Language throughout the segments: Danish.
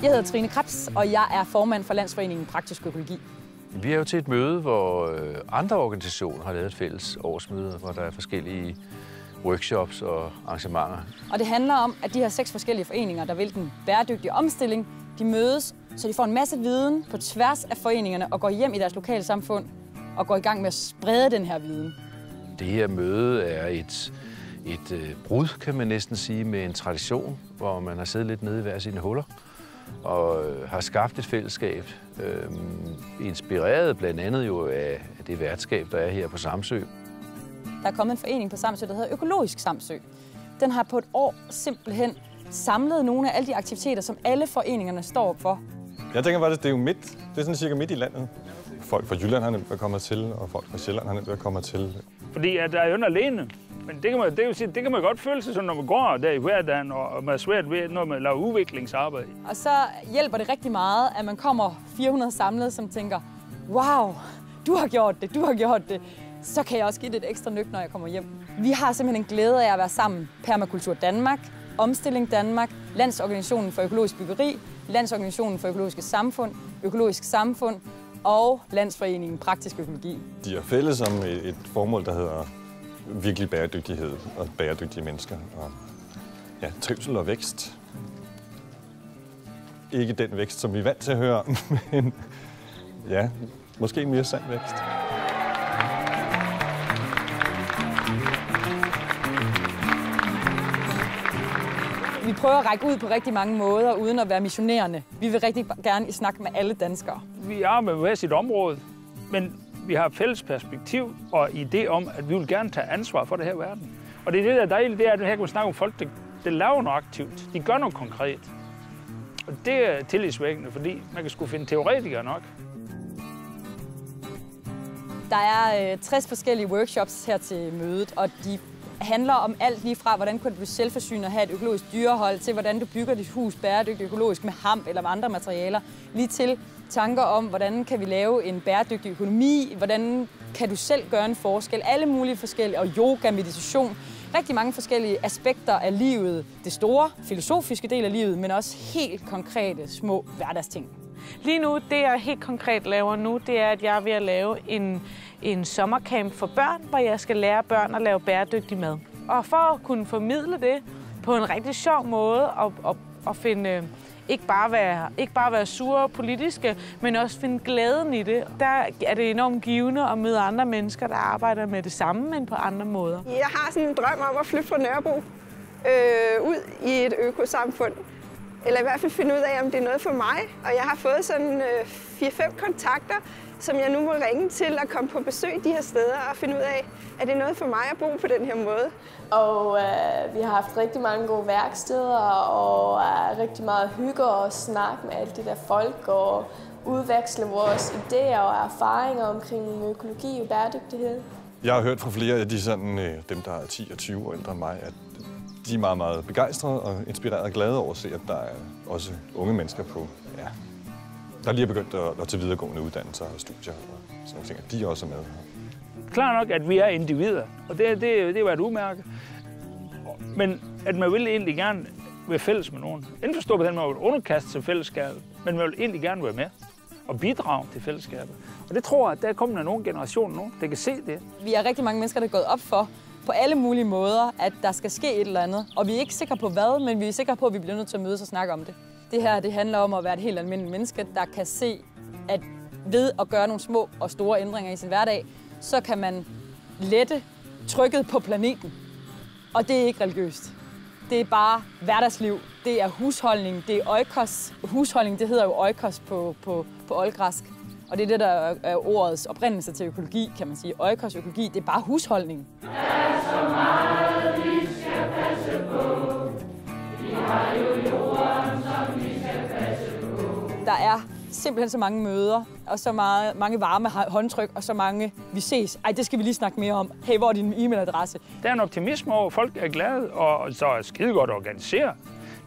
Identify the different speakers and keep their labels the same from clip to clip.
Speaker 1: Jeg hedder Trine Krebs, og jeg er formand for Landsforeningen Praktisk Økologi.
Speaker 2: Vi er jo til et møde, hvor andre organisationer har lavet et fælles årsmøde, hvor der er forskellige workshops og arrangementer.
Speaker 1: Og det handler om, at de her 6 forskellige foreninger, der vil den bæredygtige omstilling, de mødes, så de får en masse viden på tværs af foreningerne og går hjem i deres lokale samfund og går i gang med at sprede den her viden.
Speaker 2: Det her møde er et brud, kan man næsten sige, med en tradition, hvor man har siddet lidt nede i hver sine huller og har skabt et fællesskab, inspireret blandt andet jo af det værtskab, der er her på Samsø.
Speaker 1: Der er kommet en forening på Samsø, der hedder Økologisk Samsø. Den har på et år simpelthen samlet nogle af alle de aktiviteter, som alle foreningerne står for.
Speaker 3: Jeg tænker faktisk, det er jo midt. Det er sådan cirka midt i landet. Folk fra Jylland har nemt været kommet til, og folk fra Sjælland har nemt været kommet til.
Speaker 4: Fordi at der er jo alene. Men det kan man godt føle sig sådan, når man går der i hverdagen, og man er svært ved, når man laver udviklingsarbejde.
Speaker 1: Og så hjælper det rigtig meget, at man kommer 400 samlet, som tænker, wow, du har gjort det. Så kan jeg også give det et ekstra nyk, når jeg kommer hjem. Vi har simpelthen en glæde af at være sammen. Permakultur Danmark, Omstilling Danmark, Landsorganisationen for Økologisk Byggeri, Landsorganisationen for Økologiske Samfund, Økologisk Samfund og Landsforeningen Praktisk Økologi.
Speaker 3: De er fælles om et formål, der hedder virkelig bæredygtighed og bæredygtige mennesker. Og ja, trivsel og vækst. Ikke den vækst, som vi er vant til at høre om, men ja, måske en mere sand vækst.
Speaker 1: Vi prøver at række ud på rigtig mange måder, uden at være missionerende. Vi vil rigtig gerne snakke med alle danskere.
Speaker 4: Vi arbejder med hver sit område, men vi har et fælles perspektiv og idé om, at vi vil gerne tage ansvar for det her verden. Og det er det, der er dejligt, det er, at her kan man snakke om folk, der laver noget aktivt. De gør noget konkret. Og det er tillidsvækkende, fordi man kan sgu finde teoretikere nok.
Speaker 1: Der er 60 forskellige workshops her til mødet, og de handler om alt lige fra, hvordan kan du blive selvforsynet og have et økologisk dyrehold, til hvordan du bygger dit hus bæredygtigt økologisk med hamp eller med andre materialer, lige til tanker om, hvordan kan vi lave en bæredygtig økonomi, hvordan kan du selv gøre en forskel, alle mulige forskellige, og yoga, meditation, rigtig mange forskellige aspekter af livet, det store filosofiske del af livet, men også helt konkrete små hverdagsting.
Speaker 5: Lige nu, det jeg helt konkret laver nu, det er, at jeg er ved at lave en sommercamp for børn, hvor jeg skal lære børn at lave bæredygtig mad. Og for at kunne formidle det på en rigtig sjov måde og finde ikke bare være sure politiske, men også finde glæden i det. Der er det enormt givende at møde andre mennesker, der arbejder med det samme, men på andre måder.
Speaker 6: Jeg har sådan en drøm om at flytte fra Nørrebro ud i et økosamfund. Eller i hvert fald finde ud af, om det er noget for mig. Og jeg har fået sådan 4-5 kontakter, som jeg nu må ringe til og komme på besøg de her steder og finde ud af, at det er noget for mig at bo på den her måde.
Speaker 7: Og vi har haft rigtig mange gode værksteder og rigtig meget hygge og snak med alle de der folk og udveksle vores idéer og erfaringer omkring økologi og bæredygtighed.
Speaker 3: Jeg har hørt fra flere af dem, der er 10 og 20 år ældre end mig, at de er meget, meget begejstrede og inspirerede og glade over at se, at der er også unge mennesker på, ja, der lige er begyndt at tage videregående uddannelser og studier og sådan nogle ting, at de også er med.
Speaker 4: Klart nok, at vi er individer, og det er jo et udmærke. Men at man vil egentlig gerne være fælles med nogen. Indforstå på den måde, at man vil underkaste sig fællesskabet, men man vil egentlig gerne være med og bidrage til fællesskabet. Og det tror jeg, at der kommer nogle generationer nu, der kan se det.
Speaker 1: Vi er rigtig mange mennesker, der er gået op for, på alle mulige måder, at der skal ske et eller andet. Og vi er ikke sikre på hvad, men vi er sikre på, at vi bliver nødt til at mødes og snakke om det. Det her, det handler om at være et helt almindeligt menneske, der kan se, at ved at gøre nogle små og store ændringer i sin hverdag, så kan man lette trykket på planeten. Og det er ikke religiøst. Det er bare hverdagsliv. Det er husholdning. Det er oikos. Husholdning, det hedder jo oikos på oldgræsk. Og det er det, der er ordets oprindelse til økologi, kan man sige. Oikos økologi, det er bare husholdning.
Speaker 8: Der er så meget, vi skal passe på. Vi har jo jorden, som vi skal passe på.
Speaker 1: Der er simpelthen så mange møder, og så mange varme håndtryk, og så mange, vi ses. Ej, det skal vi lige snakke mere om. Hey, hvor er din e-mailadresse?
Speaker 4: Der er en optimisme over, folk er glade, og så er skide godt organiseret.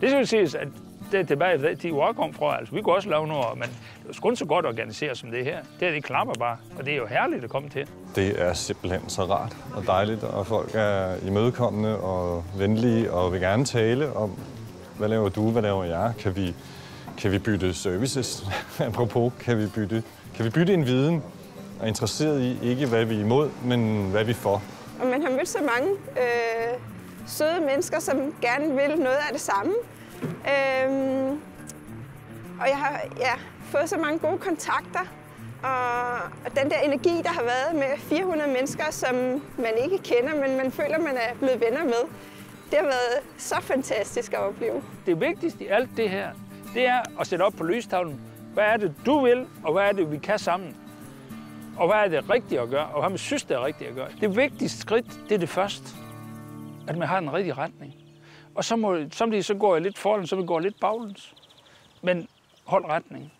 Speaker 4: Det skal siges, at det er tilbage de år kom fra. Altså, vi kunne også lave noget, men det er sgu så godt organiseret som det her. Det klapper bare, og det er jo herligt at komme til.
Speaker 3: Det er simpelthen så rart og dejligt, og folk er imødekommende og venlige og vil gerne tale om, hvad laver du, hvad laver jeg? Kan Kan vi bytte services? Apropos, kan vi bytte en viden og er interesseret i ikke, hvad vi er imod, men hvad vi får?
Speaker 6: Og man har mødt så mange søde mennesker, som gerne vil noget af det samme. Og jeg har fået så mange gode kontakter. Og den der energi, der har været med 400 mennesker, som man ikke kender, men man føler, man er blevet venner med, det har været så fantastisk at opleve.
Speaker 4: Det vigtigste i alt det her, det er at sætte op på lystavlen. Hvad er det, du vil, og hvad er det, vi kan sammen? Og hvad er det rigtige at gøre, og hvad man synes, det er rigtigt at gøre. Det vigtigste skridt, det er det første. At man har en rigtig retning. Og så går jeg lidt forlæns, så vi går lidt baglæns. Men hold retning.